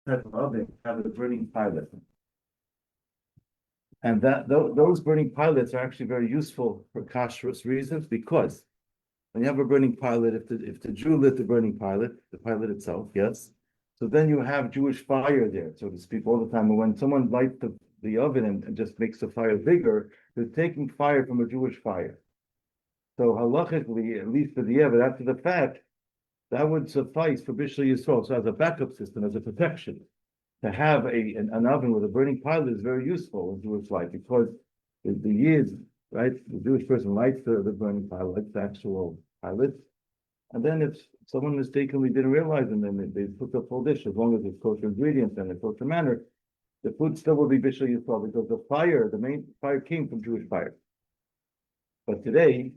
type of oven have a burning pilot. And those burning pilots are actually very useful for kashrus reasons, because when you have a burning pilot, if the Jew lit the burning pilot, the pilot itself, yes, so then you have Jewish fire there, so to speak, all the time. And when someone lights the oven and just makes the fire bigger, they're taking fire from a Jewish fire. So halachically, at least for the Eved, after the fact, that would suffice for Bishul Yisrael. So as a backup system, as a protection, to have an oven with a burning pilot is very useful in Jewish life, because the years, right, the Jewish person lights the burning pilot, the actual pilot, and then if someone mistakenly didn't realize, and then they put the full dish, as long as it's kosher ingredients and a kosher manner, the food still will be Bishul Yisrael, because the main fire came from Jewish fire. But today,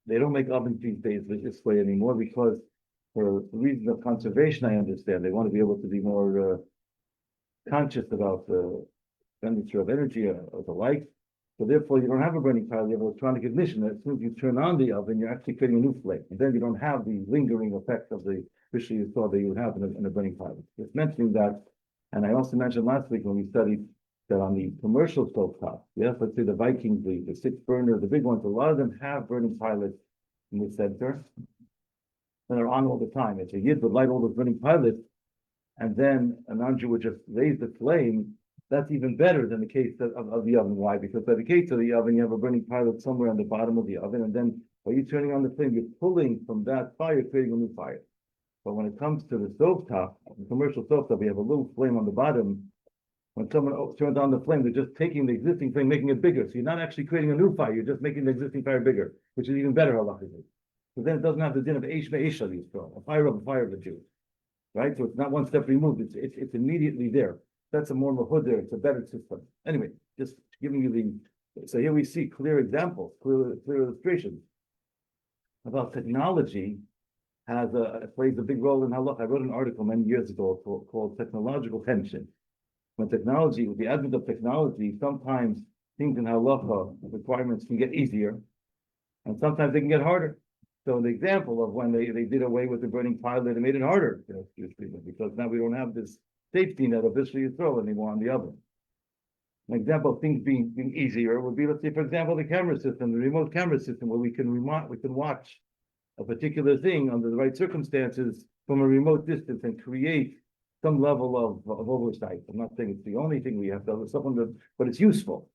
they don't make ovens these days this way anymore, because for reasons of conservation, I understand, they want to be able to be more conscious about the expenditure of energy or the like. So therefore, you don't have a burning pile, you have electronic ignition. As soon as you turn on the oven, you're actually creating a new flame. And then you don't have the lingering effect of the Bishul Yisrael that you would have in a burning pile. Just mentioning that, and I also mentioned last week when we studied that on the commercial stovetop, yes, let's say the Vikings, the 6-burner, the big ones, a lot of them have burning pilots in the center, and they're on all the time. If a Yid would light all those burning pilots, and then a non-Jew would just raise the flame, that's even better than the case of the oven. Why? Because by the case of the oven, you have a burning pilot somewhere on the bottom of the oven, and then while you're turning on the flame, you're pulling from that fire, creating a new fire. But when it comes to the stovetop, the commercial stovetop, we have a little flame on the bottom. When someone turns on the flame, they're just taking the existing flame, making it bigger. So you're not actually creating a new fire, you're just making the existing fire bigger, which is even better halachically. So then it doesn't have the din of Eish Me'esh Yisrael, a fire of the Jew. Right? So it's not one step removed, it's immediately there. That's a more mahudr, it's a better system. Anyway, just giving you so here we see clear examples, clear illustrations about technology plays a big role in halakha. I wrote an article many years ago called Technological Tension. When technology, with the advent of technology, sometimes things in halakha requirements can get easier, and sometimes they can get harder. So the example of when they did away with the burning pilot, it made it harder, because now we don't have this safety net of Bishul Yisrael anymore on the oven. An example of things being easier would be, let's say, for example, the camera system, the remote camera system, where we can watch a particular thing under the right circumstances from a remote distance and create some level of oversight. I'm not saying it's the only thing we have to have, something but it's useful.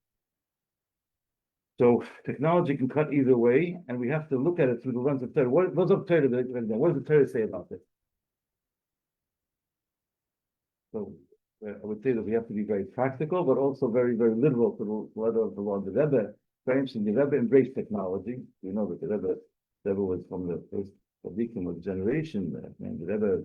So technology can cut either way, and we have to look at it through the lens of Torah. What does the Torah say about this? So I would say that we have to be very practical, but also very, very literal to the letter of the law. The Rebbe, very interesting, the Rebbe embraced technology. You know that the Rebbe was from the first Tzaddikim of the generation, and the Rebbe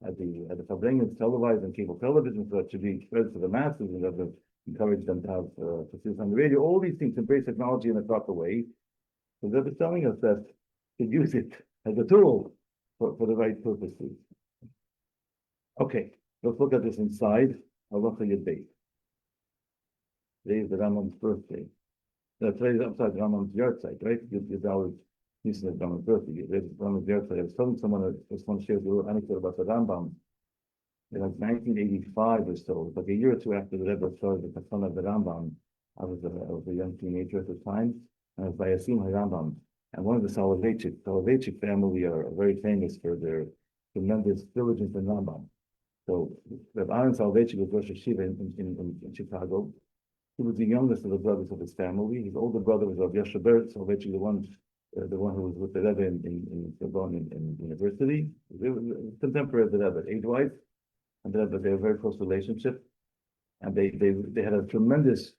had the Fabrengens televised on cable television, so it should be spread to the masses, and the Rebbe encourage them to have facilities on the radio. All these things embrace technology in a proper way. So they're telling us that to use it as a tool for the right purposes. Okay, let's look at this inside. Halacha Yud Beit. Today is the Rambam's birthday. Today is the Rambam's yahrzeit, right? Yud Aleph is the Rambam's birthday. Today is the Rambam's yahrzeit. I was telling someone, I just want to share a little anecdote about the Rambam. In like 1985 or so, like a year or two after the Rebbe started the Kafan of the Rambam, I was a young teenager at the time, and I was by Asim Rambam. And one of the Soloveitchik family are very famous for their tremendous diligence in Rambam. So Rabbi Aaron Soloveitchik was Rosh Hashiva in Chicago. He was the youngest of the brothers of his family. His older brother was Rav Yasher Beretz Soloveitchik, the one who was with the Rebbe in Sorbonne in university. They were contemporary of the Rebbe, age-wise. And they had a very close relationship, and they had a tremendous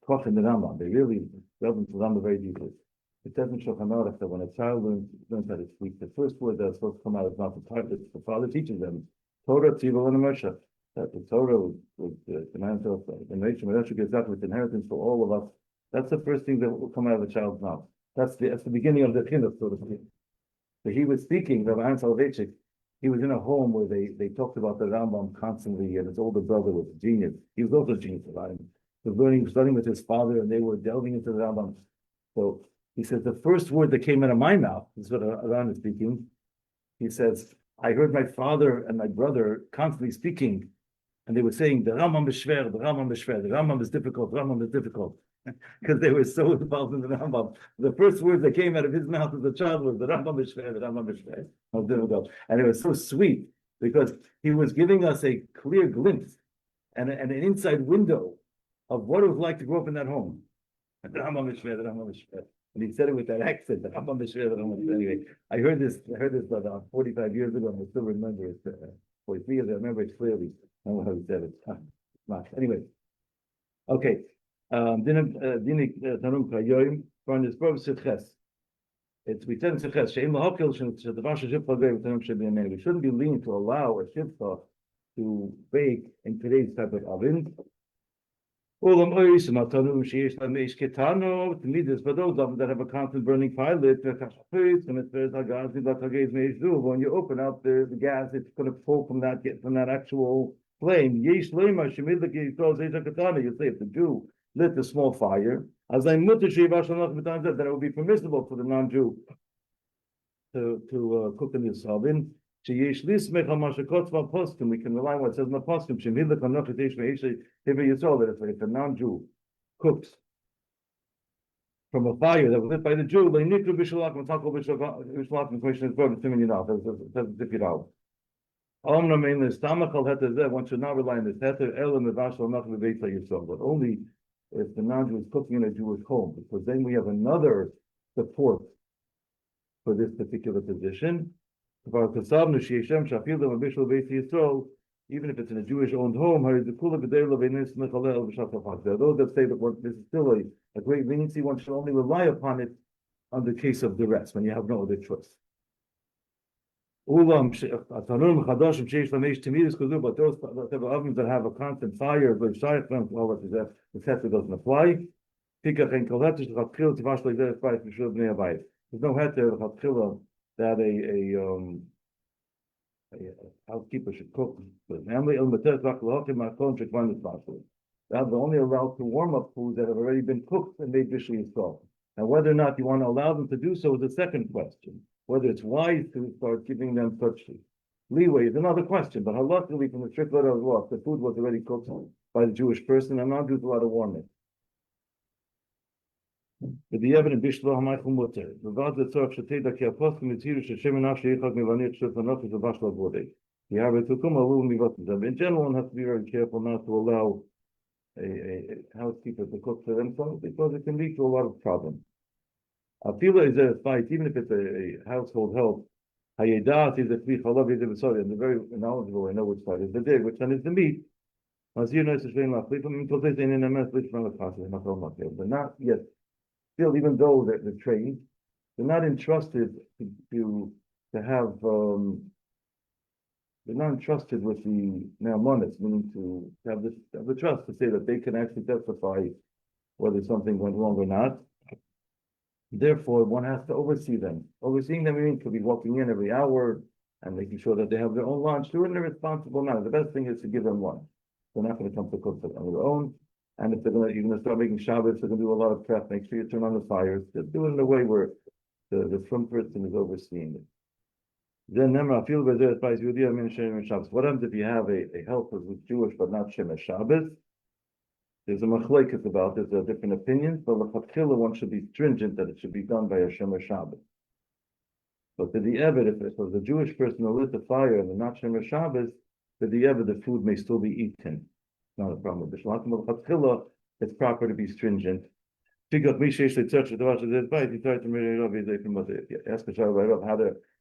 talk in the Rambam. They really delved into the Rambam very deeply. It says in Shulchan Aruch that when a child learns how to speak, the first word that's supposed to come out is not the father teaches them Torah, Tzivah, and Moshe. That the Torah was the command of the nation. Moshe gives that with inheritance for all of us. That's the first thing that will come out of the child's mouth. That's the beginning of the chinuch, so to speak. So he was speaking, Rabbi Aaron Soloveitchik. He was in a home where they talked about the Rambam constantly, and his older brother was a genius. He was also a genius about him. He was studying with his father, and they were delving into the Rambam. So he says, the first word that came out of my mouth, this is what Aran is speaking. He says, I heard my father and my brother constantly speaking, and they were saying, the Rambam is schwer, the Rambam is schwer, the Rambam is difficult, the Rambam is difficult. Because they were so involved in the Rambam. The first words that came out of his mouth as a child was, the Rambam is schwer, the Rambam is schwer. How difficult. And it was so sweet, because he was giving us a clear glimpse and an inside window of what it was like to grow up in that home. The Rambam is schwer, the Rambam is schwer. And he said it with that accent, the Rambam is schwer, the Rambam is schwer. Anyway, I heard this about 45 years ago, and I still remember it. 43 years, I remember it clearly. I don't know how he said it. Anyway, okay. It's we tend we shouldn't be leaning to allow a shivcha to bake in today's type of oven. For those ovens that have a constant burning pilot, when you open up the gas, it's going to pull from that actual flame. You say if the Jew lit a small fire, as I that it would be permissible for the non-Jew to cook in this oven. We can rely on what it says in the poskim. That if a non-Jew cooks from a fire that was lit by the Jew, Bishul Akum, one should not rely on this. But only if the non-Jew is cooking in a Jewish home, because then we have another support for this particular position. Even if it's in a Jewish-owned home, there are those that say that this is still a great leniency. One should only rely upon it on the case of duress, when you have no other choice. But those ovens that have a constant fire, the tester doesn't apply. There's no heter that a housekeeper should cook. They're only allowed to warm up foods that have already been cooked and made bishul yisrael. Now, whether or not you want to allow them to do so is a second question. Whether it's wise to start giving them such leeway is another question. But luckily, from the strict letter of the law, the food was already cooked by the Jewish person, and not Jews allowed to warm it. The evidence Bishul Akum mutter. The God that talks to take the kiaposkim is here to Shem and Asher Yichak Mivanit Shulchanot is a Bashla Bodei. The Harvey Tukum Alum Mivatim. In general, one has to be very careful not to allow a housekeeper to cook for themselves, because it can lead to a lot of problems. Afila is a fight, even if it's a household help. Hayedat is a kli chalav is a besori, and they're very knowledgeable. I know which side is the dig, which one is the meat. They're not yet, still, even though they're trained, they're not entrusted to have. They're not entrusted with the ne'amanis, meaning to have the trust to say that they can actually testify whether something went wrong or not. Therefore, one has to oversee them. Overseeing them, meaning could be walking in every hour and making sure that they have their own lunch. They're in a responsible manner. The best thing is to give them lunch. They're not going to come to cook on their own. And if you're going to start making Shabbos, they're going to do a lot of prep. Make sure you turn on the fires. Just do it in a way where the front person is overseeing it. Then Nemra, feel where there advice you Shabbos. What happens if you have a helper who's Jewish but not Shemesh Shabbos? There's a machlekes about this. There are different opinions, but l'chatchila one should be stringent that it should be done by a Shemesh Shabbos. But to the Eved, if it was a Jewish person who lit the fire and not Shemesh Shabbos, to the Eved, the food may still be eaten. It's not a problem. But l'chatchila, it's proper to be stringent. Ask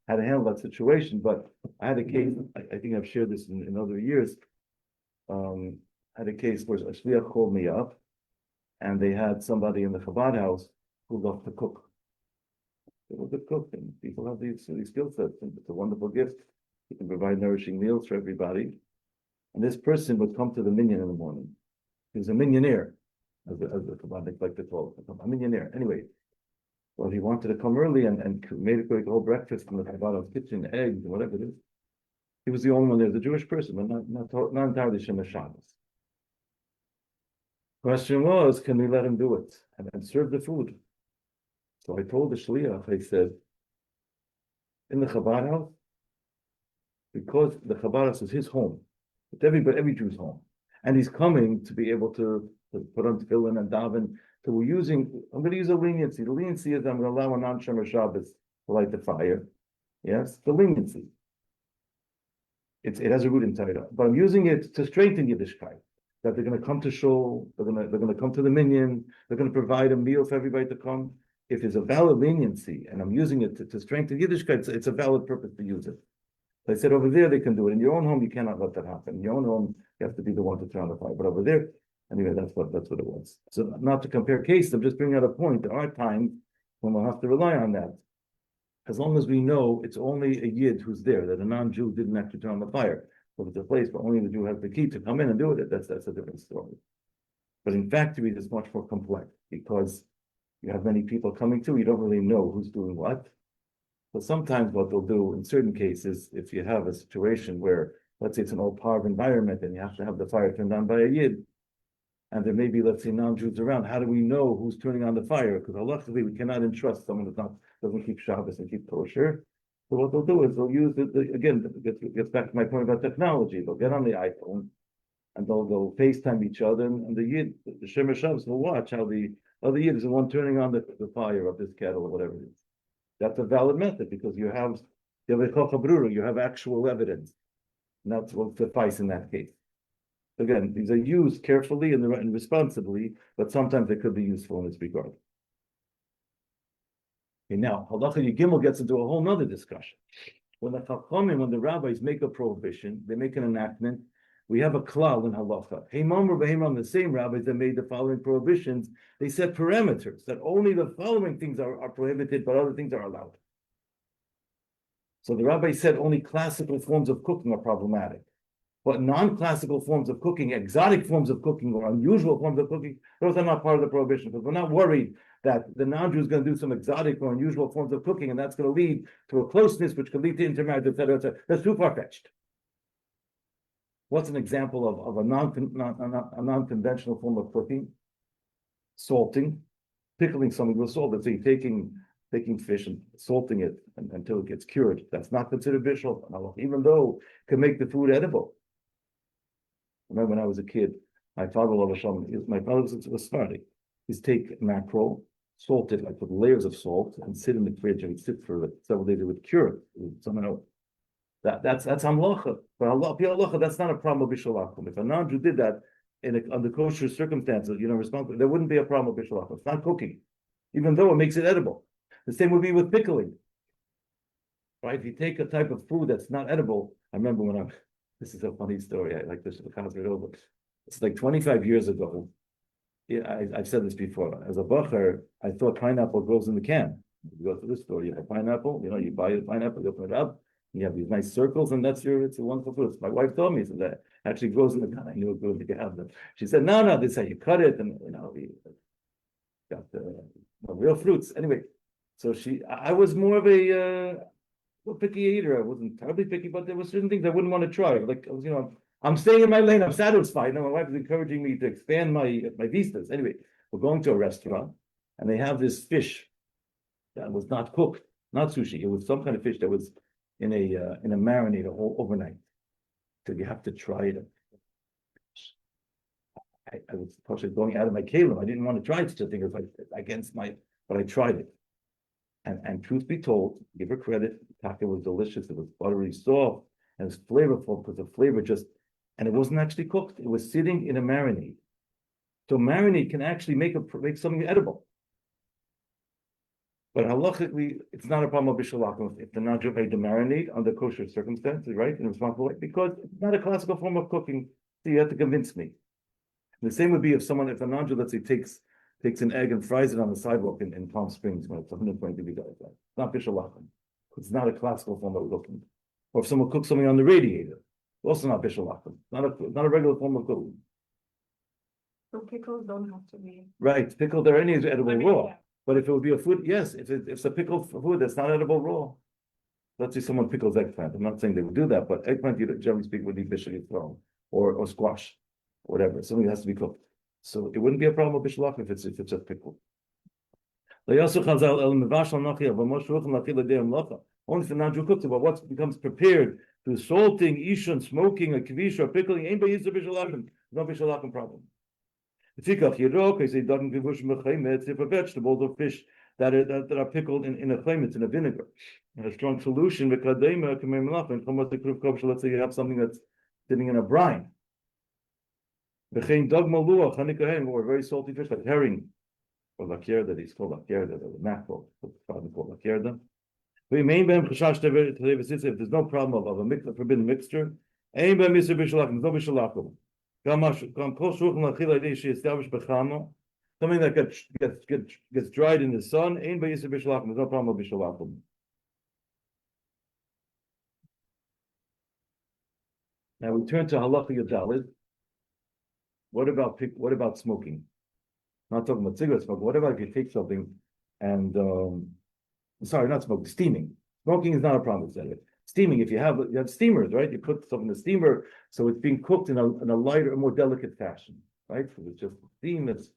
how to handle that situation. But I had a case, I think I've shared this in other years. I had a case where a shliach called me up, and they had somebody in the Chabad house who loved to cook. They love to cook, and people have these skill sets, and it's a wonderful gift. You can provide nourishing meals for everybody. And this person would come to the minyan in the morning. He was a minyaneer, as the Chabadniks like to call it, a minyaneer. Anyway, well, he wanted to come early and made a quick whole breakfast in the Chabad house kitchen, eggs, and whatever it is. He was the only one there, the Jewish person, but not entirely Shemesh Shabbos. Question was, can we let him do it and serve the food? So I told the shliach, I said, in the Chabad house, because the Chabad is his home. It's every Jew's home. And he's coming to be able to put on tefillin and daven. So I'm going to use a leniency. The leniency is I'm going to allow a non-Shomer Shabbos to light the fire. Yes, the leniency. It has a root in Torah, but I'm using it to strengthen Yiddishkeit. That they're going to come to shul, they're going to come to the minyan, they're going to provide a meal for everybody to come. If there's a valid leniency, and I'm using it to strengthen Yiddishkeit, it's a valid purpose to use it. So I said over there they can do it. In your own home, you cannot let that happen. In your own home, you have to be the one to turn on the fire. But over there, anyway, that's what it was. So not to compare cases, I'm just bringing out a point. There are times when we'll have to rely on that. As long as we know it's only a Yid who's there, that a non-Jew didn't actually turn on the fire. So if it's a place where only the Jew has the key to come in and do it, that's a different story. But in factories, it's much more complex because you have many people coming through, you don't really know who's doing what. But sometimes what they'll do in certain cases, if you have a situation where, let's say it's an old parv environment and you have to have the fire turned on by a Yid, and there may be, let's say, non-Jews around, how do we know who's turning on the fire? Because luckily we cannot entrust someone that doesn't keep Shabbos and keep kosher. So what they'll do is they'll use again, it gets back to my point about technology. They'll get on the iPhone and they'll FaceTime each other, and the Yid, the Shomer Shabbos, will watch how the other Yid is the one turning on the fire of this kettle or whatever it is. That's a valid method because you have a kocha brura, you have actual evidence. And that's what suffice in that case. Again, these are used carefully and responsibly, but sometimes they could be useful in this regard. Okay, now, Halacha Yigimel gets into a whole nother discussion. When the rabbis make a prohibition, they make an enactment, we have a klal in Halacha. The same rabbis that made the following prohibitions, they set parameters that only the following things are prohibited, but other things are allowed. So the rabbi said only classical forms of cooking are problematic. But non-classical forms of cooking, exotic forms of cooking, or unusual forms of cooking, those are not part of the prohibition, because we're not worried that the non-Jew is going to do some exotic or unusual forms of cooking, and that's going to lead to a closeness which could lead to intermarriage, etc., etc. That's too far-fetched. What's an example of a non-conventional form of cooking? Salting, pickling something with salt. Let's say taking fish and salting it until it gets cured. That's not considered bishul, even though it can make the food edible. I remember when I was a kid, my father was Sephardi. He'd take mackerel, salt it, like with layers of salt, and sit in the fridge, and he'd sit for several days. It would cure it. Somehow that's hamlacha. But halacha, that's not a problem of Bishul Akum. If a non-Jew did that under kosher circumstances, responsible, there wouldn't be a problem of Bishul Akum. It's not cooking, even though it makes it edible. The same would be with pickling. Right? If you take a type of food that's not edible, I remember this is a funny story. I like this to concentrate over. It's like 25 years ago. I've said this before. As a bacher, I thought pineapple grows in the can. You go to the store, you have a pineapple, you buy a pineapple, you open it up, you have these nice circles, and it's a wonderful fruit. My wife told me, that actually grows in the can. I knew it grew in the can. She said, no, this is how you cut it, and we got the real fruits. Anyway, so I was more of a picky eater. I wasn't terribly picky, but there were certain things I wouldn't want to try. Like I was, I'm staying in my lane. I'm satisfied. Now my wife is encouraging me to expand my vistas. Anyway, we're going to a restaurant, and they have this fish that was not cooked, not sushi. It was some kind of fish that was in a marinade overnight. So you have to try it. I was partially going out of my kalim. I didn't want to try such a thing. It was against but I tried it. And truth be told, give her credit, taka was delicious. It was buttery soft and it was flavorful because the flavor and it wasn't actually cooked. It was sitting in a marinade. So marinade can actually make something edible. But halachically, it's not a problem of Bishul Akum if the non-Jew made the marinade under kosher circumstances, right? In a responsible way, because it's not a classical form of cooking. So you have to convince me. And the same would be if a non-Jew, let's say, takes an egg and fries it on the sidewalk in Palm Springs when it's 120 degrees outside. It's not Bishul Akum. It's not a classical form of cooking. Or if someone cooks something on the radiator, also not Bishul Akum. Not a regular form of cooking. So pickles don't have to be right. Pickled or any edible raw. Yeah. But if it would be a food, yes. If it's a pickled food that's not edible raw. Let's say someone pickles eggplant. I'm not saying they would do that, but eggplant, generally speaking, would be bishul thrown or squash, or whatever. Something that has to be cooked. So it wouldn't be a problem with bishul if it's a pickle. Only if the non-Jew cooks it, but what becomes prepared to salting, ishun, smoking, a kivish, or pickling, ain't by use of Bishul Akum. No Bishul Akum problem. It's if a vegetables or fish that are pickled in a chaymetz, in a vinegar, in a strong solution, let's say you have something that's sitting in a brine. Or very salty fish like herring, or lakierda, he's called lakierda, the mackerel, probably called lakierda. If there's no problem of a forbidden mixture, there's no Bishul Akum. Something that gets dried in the sun, there's no problem with Bishul Akum. Now we turn to halacha yadalid. What about smoking? Not talking about cigarette smoking. What about if you take something and sorry, not smoking, steaming. Smoking is not a problem. Steaming, if you have steamers, right? You put something in the steamer, so it's being cooked in a lighter, more delicate fashion, right? So it's just steam. It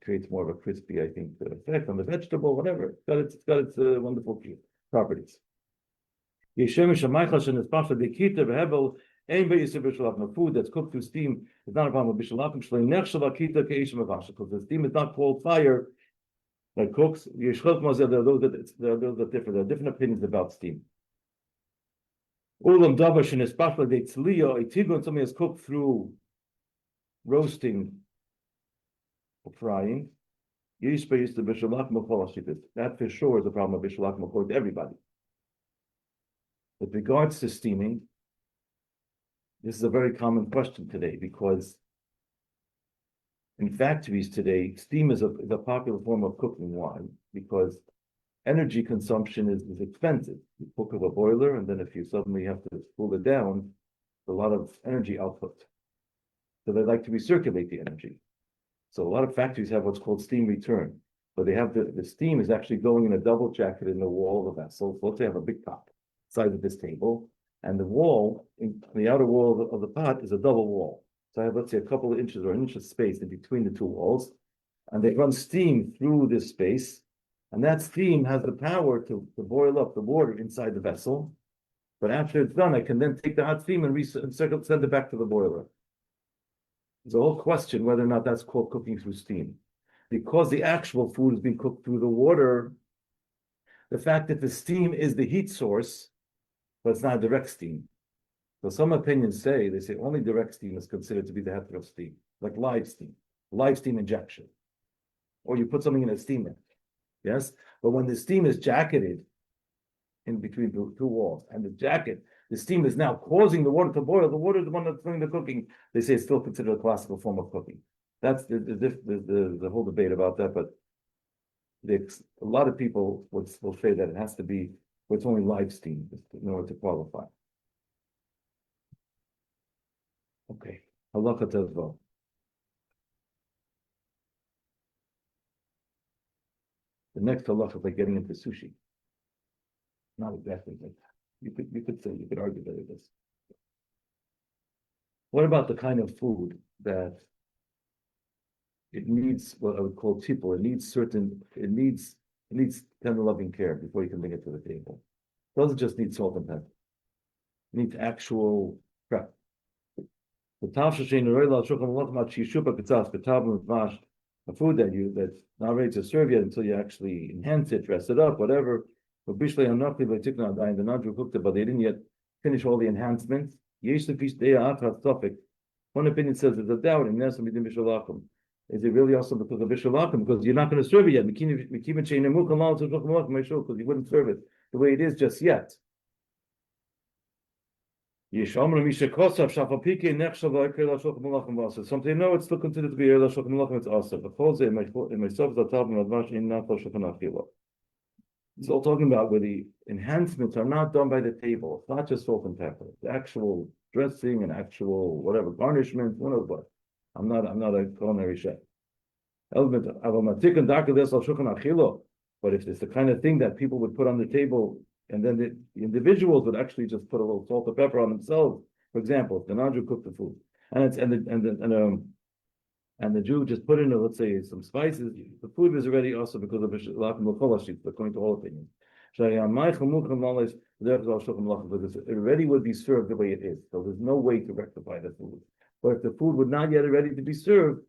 creates more of a crispy, I think, effect on the vegetable, whatever. It's got its wonderful properties. Food that's cooked through steam is not a problem with Bishul Akum, because the steam is not called fire that cooks. There are those that differ. There are different opinions about steam. Ulam dabash is especially the tzliya, a tigun, something that's cooked through roasting or frying. That for sure is a problem of Bishul Akum according to everybody. With regards to steaming, this is a very common question today because in factories today, steam is a popular form of cooking. Why? Because energy consumption is expensive. You cook with a boiler, and then if you suddenly have to cool it down, a lot of energy output. So they like to recirculate the energy. So a lot of factories have what's called steam return, but they have the steam is actually going in a double jacket in the wall of the vessel. So let's say I have a big pot size of this table, and the wall, the outer wall of the pot is a double wall. So I have, let's say, a couple of inches or an inch of space in between the two walls, and they run steam through this space, and that steam has the power to boil up the water inside the vessel. But after it's done, I can then take the hot steam and send it back to the boiler. There's a whole question whether or not that's called cooking through steam. Because the actual food is being cooked through the water, the fact that the steam is the heat source, but it's not direct steam. So some opinions say only direct steam is considered to be the hetero steam, like live steam injection. Or you put something in a steamer, yes? But when the steam is jacketed in between two walls, and the steam is now causing the water to boil, the water is the one that's doing the cooking, they say it's still considered a classical form of cooking. That's the whole debate about that, but a lot of people will say that it has to be, it's only live steam in order to qualify. Okay, halacha tezvo. The next halacha is like getting into sushi. Not exactly like that. You could argue that it is. What about the kind of food that it needs what I would call tipple? It needs tender loving care before you can bring it to the table. It doesn't just need salt and pepper. It needs actual prep. A food that's not ready to serve yet until you actually enhance it, dress it up, whatever. But the Nadru cooked it, but they didn't yet finish all the enhancements. One opinion says there's a doubt in Nes Midim Bishul Akum. Is it really also because of Bishul Akum? Because you're not going to serve it yet. Because you wouldn't serve it the way it is just yet. Some say no, it's still considered to be Erla Shulchan Malachim, it's also. It's all talking about where the enhancements are not done by the table. It's not just salt and pepper. The actual dressing and actual whatever garnishment, one of what. I'm not a culinary chef. But if it's the kind of thing that people would put on the table, and then the individuals would actually just put a little salt or pepper on themselves. For example, if the non-Jew cooked the food, and the Jew just put in, let's say, some spices, the food is already also because of according to all opinions. Because it already would be served the way it is. So there's no way to rectify the food. But if the food would not yet ready to be served,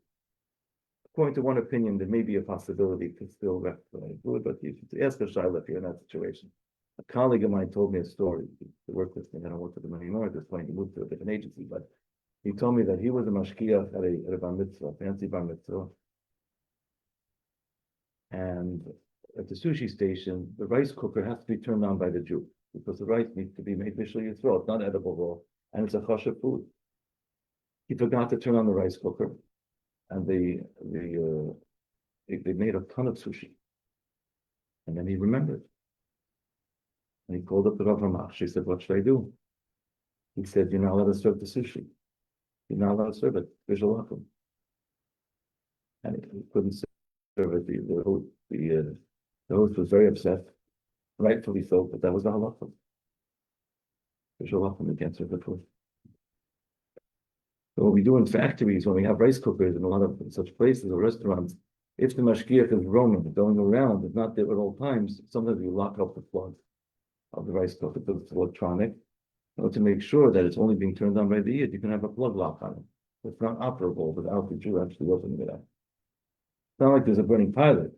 according to one opinion, there may be a possibility to still rectify the food, but you should ask a shaila if you're in that situation. A colleague of mine told me a story. He worked with me. I don't work with him anymore at this point. He moved to a different agency, but he told me that he was a mashkiach at a bar mitzvah, a fancy bar mitzvah. And at the sushi station, the rice cooker has to be turned on by the Jew because the rice needs to be made Bishul Yisrael. It's not edible raw, and it's a kosher food. He forgot to turn on the rice cooker, and they made a ton of sushi. And then he remembered. And he called up the Rav Hamash. He said, "What should I do?" He said, "You're not allowed to serve the sushi. You're not allowed to serve it. Bishul Akum." And he couldn't serve it. The host was very upset, rightfully so, but that was the halacha. Bishul Akum, you can't serve the food. So what we do in factories, when we have rice cookers in a lot of such places or restaurants, if the mashgiach is roaming, going around, it's not there at all times, sometimes we lock up the plug of the rice cooker because it's electronic. To make sure that it's only being turned on by the yid, you can have a plug lock on it. It's not operable without the Jew actually opening it up. It's not like there's a burning pilot.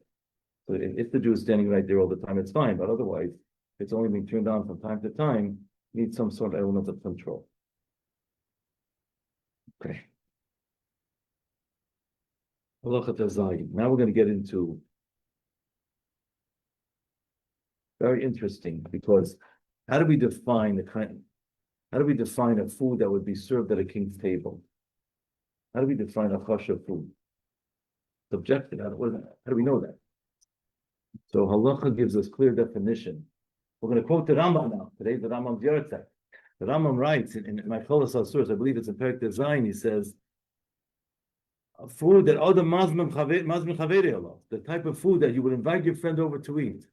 So if the Jew is standing right there all the time, it's fine. But otherwise, it's only being turned on from time to time, needs some sort of element of control. Okay. Now we're going to get into very interesting, because how do we define how do we define a food that would be served at a king's table? How do we define a kosher food? Subjective. How do we know that? So halacha gives us clear definition. We're going to quote the Rambam now. Today the Rambam's Yortzeit. The Rambam writes in my Cholas Asurs, I believe it's in Perek Design, he says, a food that Adam mazmin chaveri Allah, the type of food that you would invite your friend over to eat.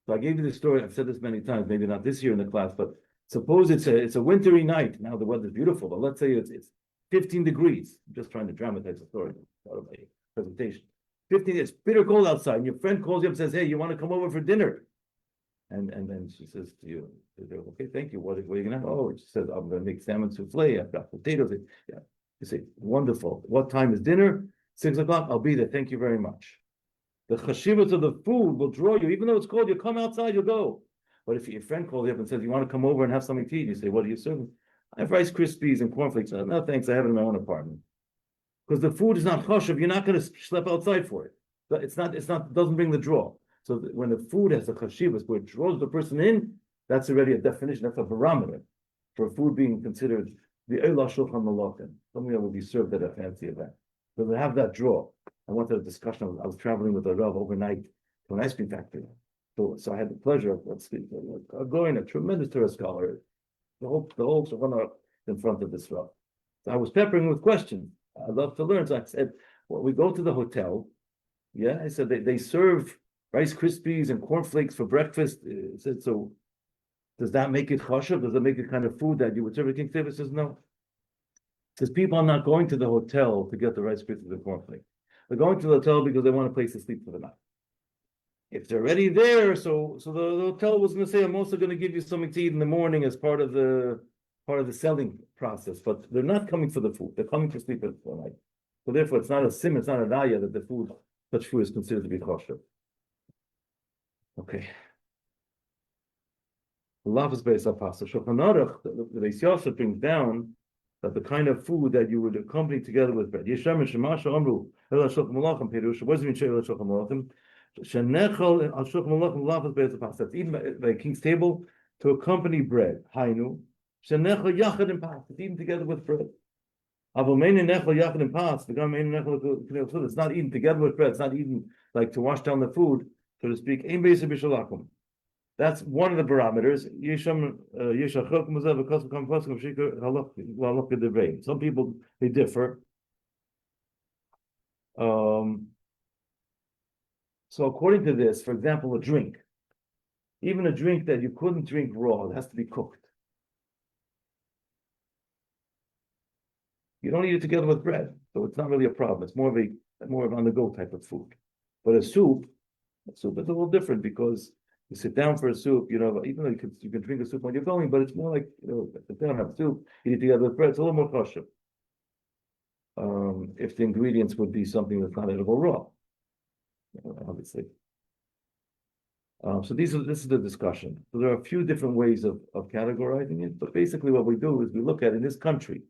So I gave you the story, I've said this many times, maybe not this year in the class, but suppose it's a wintry night. Now the weather's beautiful, but let's say it's 15 degrees. I'm just trying to dramatize the story out of my presentation. 15, it's bitter cold outside, and your friend calls you up and says, "Hey, you want to come over for dinner?" And then she says to you, "Okay, thank you. What are you gonna have?" Oh, she says, "I'm gonna make salmon souffle. I've got potatoes." Yeah. You say, "Wonderful. What time is dinner?" 6 o'clock. I'll be there. Thank you very much. The chashivas of the food will draw you, even though it's cold. You come outside, you'll go. But if your friend calls you up and says, "You want to come over and have something to eat?" You say, "What are you serving?" "I have Rice Krispies and cornflakes." "No, thanks. I have it in my own apartment." Because the food is not chashiv, you're not going to schlep outside for it. But it doesn't bring the draw. So when the food has a chashivas where it draws the person in, that's already a definition, that's a barometer for food being considered the Eilah Shulchan Malachim, something that will be served at a fancy event. So they have that draw. I went to a discussion, I was traveling with a Rav overnight to an ice cream factory. So I had the pleasure of going, a tremendous Torah scholar, the whole Shulchan in front of this Rav. So I was peppering with questions. I love to learn. So I said, well, we go to the hotel. Yeah, I said they serve Rice Krispies and cornflakes for breakfast. I said, so does that make it kosher? Does that make it kind of food that you would serve at King Teves? Says no. Says people are not going to the hotel to get the Rice Krispies and cornflakes. They're going to the hotel because they want a place to sleep for the night. If they're already there, so the hotel was going to say, "I'm also going to give you something to eat in the morning as part of the selling process," but they're not coming for the food. They're coming to sleep for the night. So therefore, it's not a sim, it's not a raya that such food is considered to be kosher. Okay. Love is based on pasta. Shulchan Aruch, the Beis Yosef brings down that the kind of food that you would accompany together with bread. Yeshem and Shemasha Amru, Ela Shulchan Malachim Perush. What does it mean? Ela Shulchan Malachim. Shenechel al Shulchan Malachim love is based on pasta. It's eaten by a king's table to accompany bread. Hainu. Shenechel yachad and pasta. It's eaten together with bread. It's not eaten together with bread. It's not eaten like to wash down the food, so to speak. That's one of the barometers. Some people, they differ. So according to this, for example, a drink, even a drink that you couldn't drink raw, it has to be cooked. You don't eat it together with bread, so it's not really a problem. It's more of on-the-go type of food. But a soup is a little different because You sit down for a soup, even though you can drink a soup when you're going, but it's more like, if they don't have soup, you eat together with bread, it's a little more kosher. If the ingredients would be something that's not edible raw, obviously. So this is the discussion. So there are a few different ways of categorizing it, but basically what we do is we look at in this country,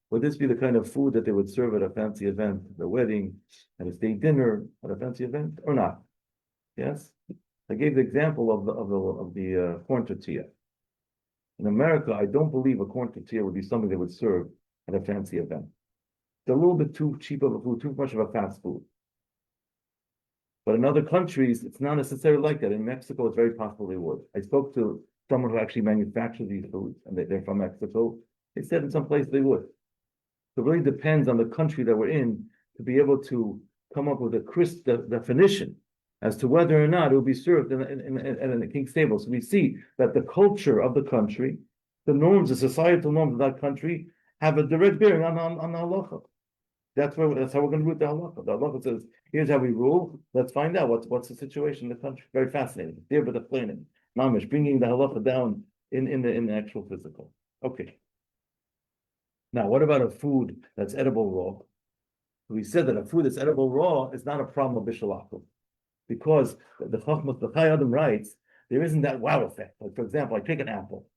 would this be the kind of food that they would serve at a fancy event, at a wedding, at a state dinner, at a fancy event, or not? Yes, I gave the example of the corn tortilla. In America, I don't believe a corn tortilla would be something they would serve at a fancy event. It's a little bit too cheap of a food, too much of a fast food. But in other countries, it's not necessarily like that. In Mexico, it's very possible they would. I spoke to someone who actually manufactures these foods, and they're from Mexico. They said in some places they would. So it really depends on the country that we're in to be able to come up with a crisp definition as to whether or not it will be served in a king's table. So we see that the culture of the country, the norms, the societal norms of that country, have a direct bearing on the halacha. That's how we're going to root the halacha. The halacha says, here's how we rule. Let's find out what's the situation in the country. Very fascinating. There, but explaining, mamish, bringing the halacha down in the actual physical. Okay. Now, what about a food that's edible raw? We said that a food that's edible raw is not a problem of Bishul Akum, because the Chai Adam writes there isn't that wow effect. Like, for example, I take an apple.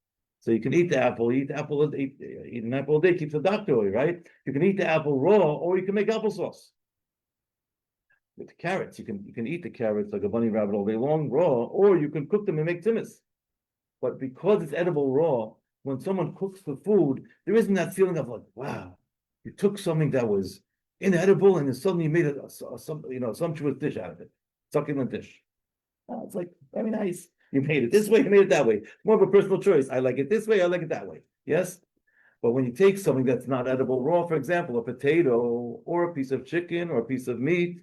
So you can eat the apple, eat an apple a day keeps the doctor away, right? You can eat the apple raw, or you can make applesauce. With the carrots, you can eat the carrots like a bunny rabbit all day long, raw, or you can cook them and make timis. But because it's edible raw, when someone cooks the food, there isn't that feeling of like, wow, you took something that was inedible and then suddenly you made a sumptuous dish out of it, succulent dish. It's like very nice. You made it this way, you made it that way. More of a personal choice. I like it this way, I like it that way. Yes? But when you take something that's not edible raw, for example, a potato or a piece of chicken or a piece of meat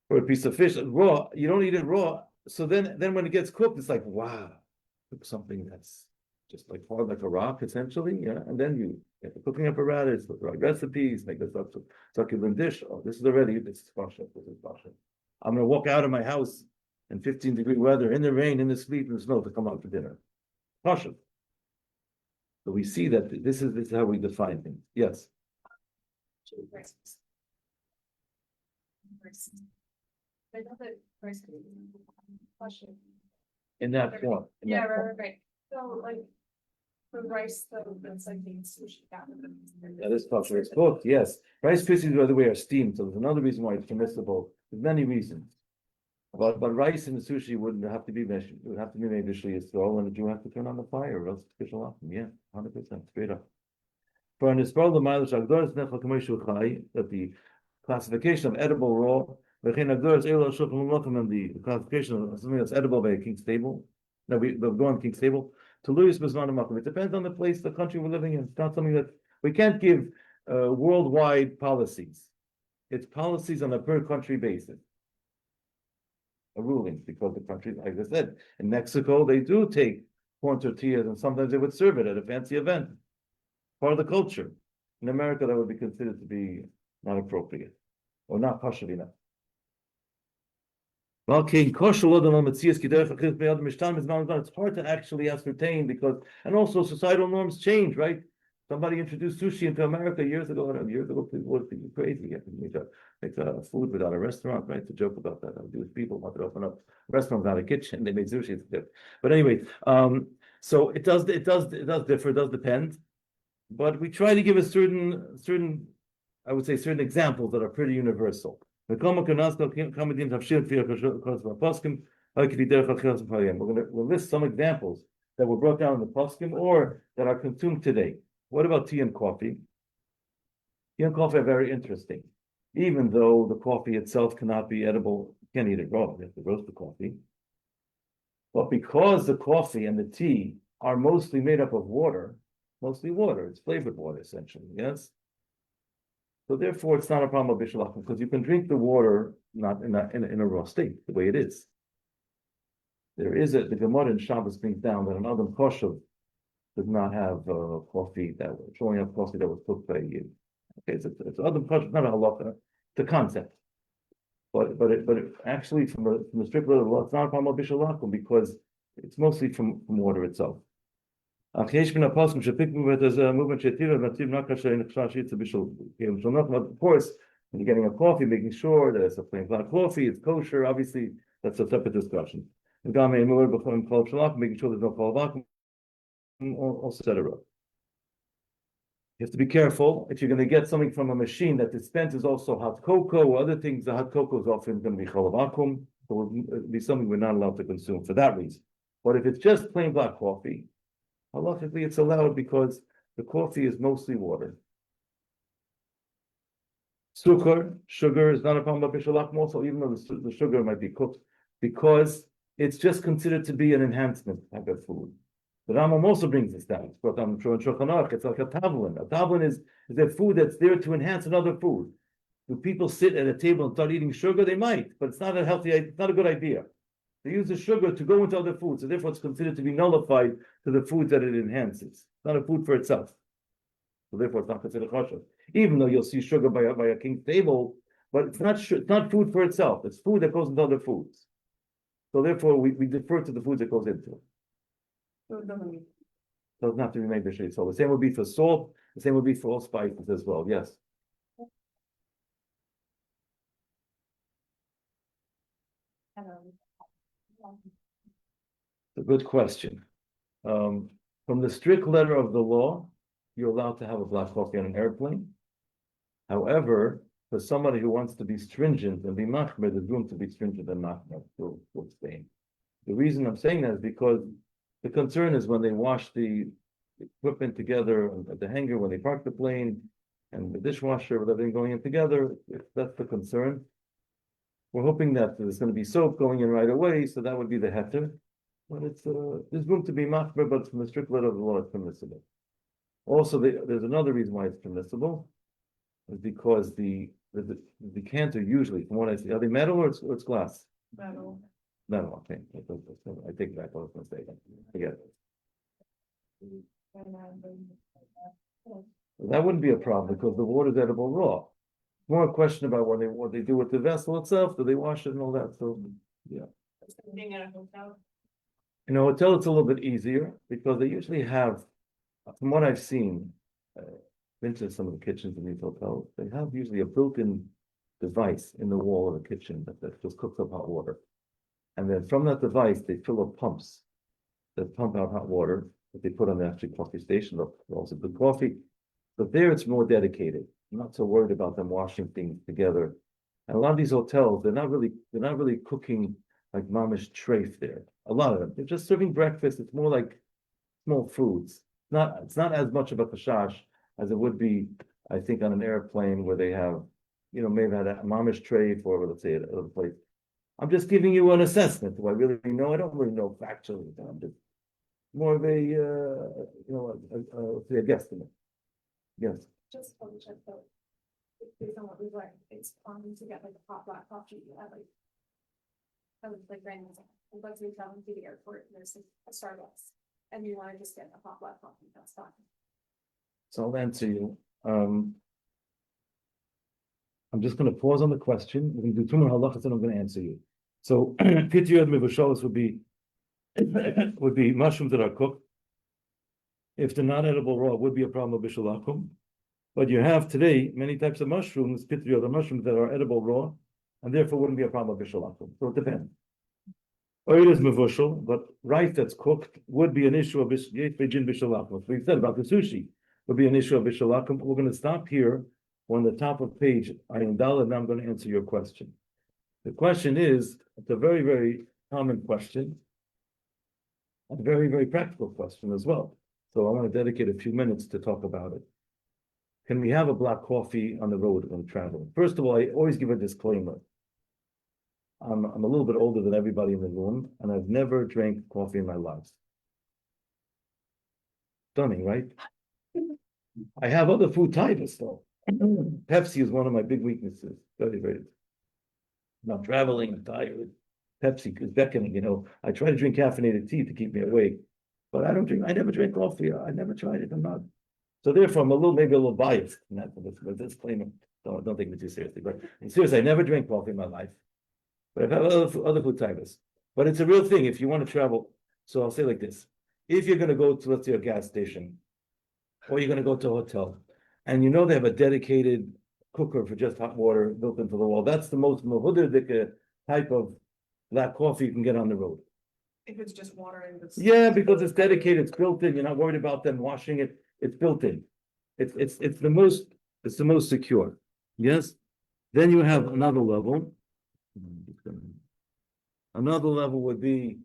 or a piece of fish raw, you don't eat it raw. So then when it gets cooked, it's like, wow, cook something that's just like hard like a rock, essentially. Yeah. And then you get the cooking apparatus, the right recipes, make this succulent dish. Oh, this is pasha. This is pasha. I'm gonna walk out of my house in 15-degree weather, in the rain, in the sleet, in the snow to come out for dinner. Pasha. So we see that this is how we define things. Yes. In that form. Right. So like the rice though, that's like being sushi. That is kosher. It's cooked, yes. Rice krispies, by the way, are steamed, so there's another reason why it's permissible. There's many reasons. But rice in the sushi wouldn't have to be made. It would have to be made visually as well, and you have to turn on the fire, or else it's Bishul Akum. Yeah, 100%, straight up. For an Isparl that the classification of edible raw, and the classification of something that's edible by a king's table. No, they'll go on king's table. To Louis Bisman. It depends on the place, the country we're living in. It's not something that we can't give worldwide policies. It's policies on a per country basis. A ruling, because the country, like I said, in Mexico, they do take corn tortillas and sometimes they would serve it at a fancy event. Part of the culture. In America, that would be considered to be not appropriate or not kosher enough. It's hard to actually ascertain because, and also societal norms change, right? Somebody introduced sushi into America years ago. People were thinking crazy. You have to make food without a restaurant, right? To joke about that. Jewish people wanted to open up a restaurant without a kitchen. They made sushi. But anyway, so it does differ. It does depend. But we try to give a certain, I would say, certain examples that are pretty universal. We're going to list some examples that were brought down in the poskim or that are consumed today. What about tea and coffee? Tea and coffee are very interesting. Even though the coffee itself cannot be edible, you can't eat it raw, you have to roast the coffee. But because the coffee and the tea are mostly made up of water, it's flavored water essentially, yes? So therefore, it's not a problem of Bishul Akum because you can drink the water not in a raw state, the way it is. There is the Gemara in Shabbos brings down that an Adam Kosher does not have coffee that was showing up coffee that was cooked by you. Okay, so Adam Kosher, not a halacha, it's a concept. But actually from the strict letter of the law, it's not a problem of Bishul Akum because it's mostly from water itself. Of course, when you're getting a coffee, making sure that it's a plain black coffee, it's kosher, obviously, that's a separate discussion. Making sure there's no chol vacuum, etc. You have to be careful if you're going to get something from a machine that dispenses also hot cocoa or other things. The hot cocoa is often going to be chol vacuum, so it will be something we're not allowed to consume for that reason. But if it's just plain black coffee, halachically it's allowed because the coffee is mostly water. Sugar is not a problem of Bishul Akum also, even though the sugar might be cooked, because it's just considered to be an enhancement type of food. The Rambam also brings this down. It's brought down in Shulchan Aruch. It's like a tavlin. A tavlin is a food that's there to enhance another food. Do people sit at a table and start eating sugar? They might, but it's not a healthy, it's not a good idea. They use the sugar to go into other foods, so therefore it's considered to be nullified to the foods that it enhances. It's not a food for itself. So therefore it's not considered kosher. Even though you'll see sugar by a king's table, but it's not food for itself. It's food that goes into other foods. So therefore we defer to the foods it goes into. So it doesn't have to be made b'shei. So the same would be for salt. The same would be for all spices as well. Yes. It's a good question. From the strict letter of the law, you're allowed to have a black coffee on an airplane. However, for somebody who wants to be stringent and be machmer, there's room to be stringent and machmer to abstain. The reason I'm saying that is because the concern is when they wash the equipment together at the hangar, when they park the plane, and the dishwasher with everything going in together, that's the concern. We're hoping that there's going to be soap going in right away, so that would be the heter. But it's there's room to be machmer, but from the strict letter of the law, it's permissible. Also, there's another reason why it's permissible, is because the decanter usually, from what I see, are they metal or it's glass? Metal. Metal, okay. I take back what I was going to say. I get it. That wouldn't be a problem because the water is edible raw. More a question about what they do with the vessel itself. Do they wash it and all that? So yeah. Being at a hotel. In a hotel, it's a little bit easier because they usually have, from what I've seen, been to some of the kitchens in these hotels, they have usually a built-in device in the wall of the kitchen that just cooks up hot water. And then from that device, they fill up pumps that pump out hot water that they put on the actual coffee station. Look, also good coffee. But there it's more dedicated. I'm not so worried about them washing things together. And a lot of these hotels, they're not really cooking like mamish treif there. A lot of them, they're just serving breakfast. It's more like small foods. It's not as much of a kashash as it would be, I think, on an airplane where they have, maybe had a mamish treif or let's say another place. I'm just giving you an assessment. Do I really know? I don't really know factually. I'm just more of a, let's say a guesstimate. Yes. Just double check though. Based on what we've learned, it's common to get like a hot black coffee at like random example. Let's say traveling to the airport and there's a Starbucks and you want to just get a hot black coffee, that's fine. So I'll answer you. I'm just going to pause on the question. We're going to do two more halachas and I'm going to answer you. So pitiyot mevushalos would be mushrooms that are cooked. If they're not edible raw, it would be a problem of bishul akum. But you have today many types of mushrooms, pitiyot, mushrooms that are edible raw, and therefore wouldn't be a problem of bishul akum. So it depends. Oil is mevushal, but rice that's cooked would be an issue of bishul akum. We said about the sushi would be an issue of bishul akum. We're going to stop here on the top of page Ayin Daled, and I'm going to answer your question. The question is, it's a very, very common question, a very, very practical question as well. So I want to dedicate a few minutes to talk about it. Can we have a black coffee on the road when traveling? First of all, I always give a disclaimer. I'm a little bit older than everybody in the room, and I've never drank coffee in my life. Stunning, right? I have other food types though. Pepsi is one of my big weaknesses. Very, very. I'm traveling, I'm tired. Pepsi is beckoning, I try to drink caffeinated tea to keep me awake, but I never drink coffee. I never tried it. I'm not. So therefore, I'm maybe a little biased in that disclaimer. Don't take me too seriously, but seriously, I never drank coffee in my life. But I've had other food types. But it's a real thing if you want to travel. So I'll say like this. If you're gonna go to, let's say, a gas station, or you're gonna go to a hotel, and you know they have a dedicated cooker for just hot water built into the wall, that's the most mahudr type of black coffee you can get on the road. If it's just water and it's. Yeah, because it's dedicated, it's built in. You're not worried about them washing it. It's built in. It's the most secure. Yes. Then you have another level. Another level would be,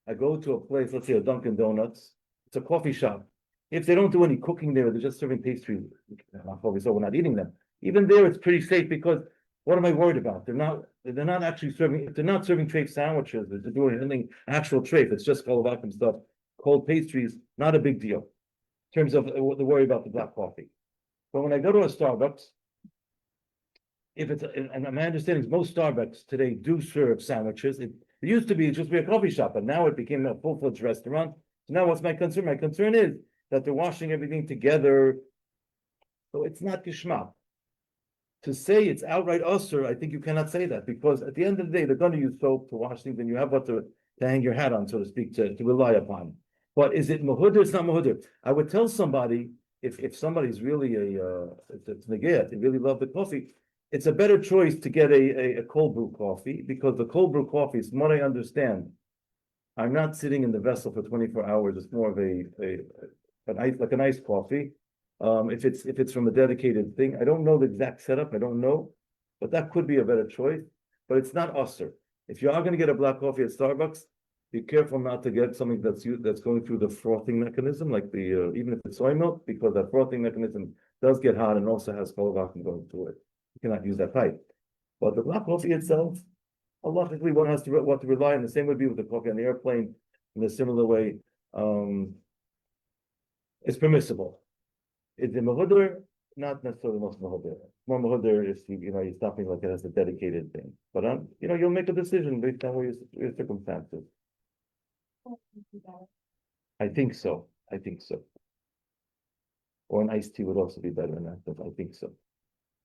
I go to a place, let's say a Dunkin' Donuts. It's a coffee shop. If they don't do any cooking there, they're just serving pastries. So we're not eating them. Even there, it's pretty safe because what am I worried about? They're not actually serving. If they're not serving treif sandwiches, they're doing anything actual treif. It's just Bishul Akum stuff. Cold pastries, not a big deal in terms of the worry about the black coffee. But when I go to a Starbucks, if it's and my understanding is most Starbucks today do serve sandwiches. It used to be just be a coffee shop, but now it became a full-fledged restaurant. So now what's my concern? My concern is that they're washing everything together. So it's not geschmack. To say it's outright usher, I think you cannot say that because at the end of the day, they're going to use soap to wash things and you have what to hang your hat on, so to speak, to rely upon. But is it mahudr? It's not mahudr. I would tell somebody, if somebody's really it's negayah, they really love the coffee, it's a better choice to get a cold brew coffee because the cold brew coffee, from what I understand, I'm not sitting in the vessel for 24 hours. It's more of like an iced coffee. If it's from a dedicated thing, I don't know the exact setup. I don't know, but that could be a better choice. But it's not usher. If you are going to get a black coffee at Starbucks, be careful not to get something that's going through the frothing mechanism, like the even if it's soy milk, because that frothing mechanism does get hot and also has Bishul Akum going through it. You cannot use that pipe. But the black coffee itself, logically, one has to what to rely on. The same would be with the coffee on the airplane. In a similar way, it's permissible. Is it mahudr? Not necessarily most mahudr. More mahudr is you're stopping like it has a dedicated thing. But you'll make a decision based on your circumstances. I think so. Or an iced tea would also be better than that, but I think so.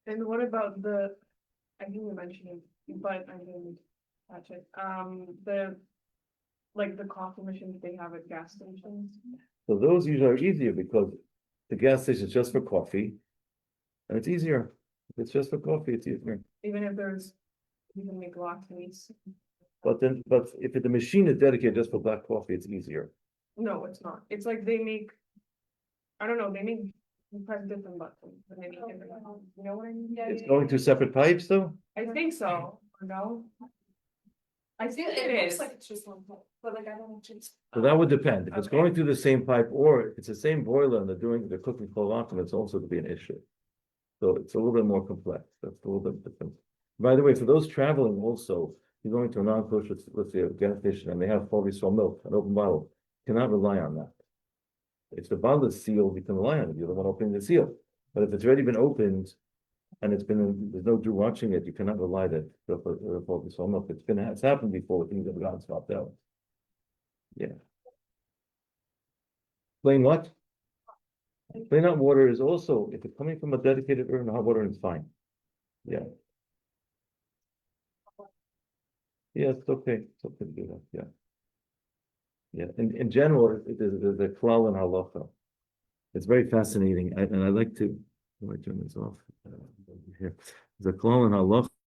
And what about I think you mentioned it, but I didn't catch it. The coffee machines they have at gas stations. So those usually are easier because the gas station is just for coffee, and it's easier. If it's just for coffee, it's easier. Even if you can make lattes. But if the machine is dedicated just for black coffee, it's easier. No, it's not. It's like they make, I don't know, you press different buttons and they make different, you know what I mean? It's going through separate pipes though? I think so, or no? I think it looks is. like it's just one pipe, but like I don't actually. So that would depend. If it's Okay. going through the same pipe or if it's the same boiler and they're cooking Bishul Akum, it's also to be an issue. So it's a little bit more complex. That's a little bit different. By the way, for those traveling also, you're going to a non-kosher, let's say a gas station, and they have fully sold milk, an open bottle. You cannot rely on that. If the bottle is sealed, you can rely on it. You're the one opening the seal. But if it's already been opened and there's no Jew watching it, you cannot rely that for fully sold milk. It's happened before with things that got swapped out. Yeah. Plain what? Plain hot water is also, if it's coming from a dedicated urn, hot water is fine. Yeah. Yeah, it's okay. It's okay to do that. Yeah. Yeah. In general, there's a klal in halacha. It's very fascinating. And I like to, let me turn this off here. There's a klal in halacha.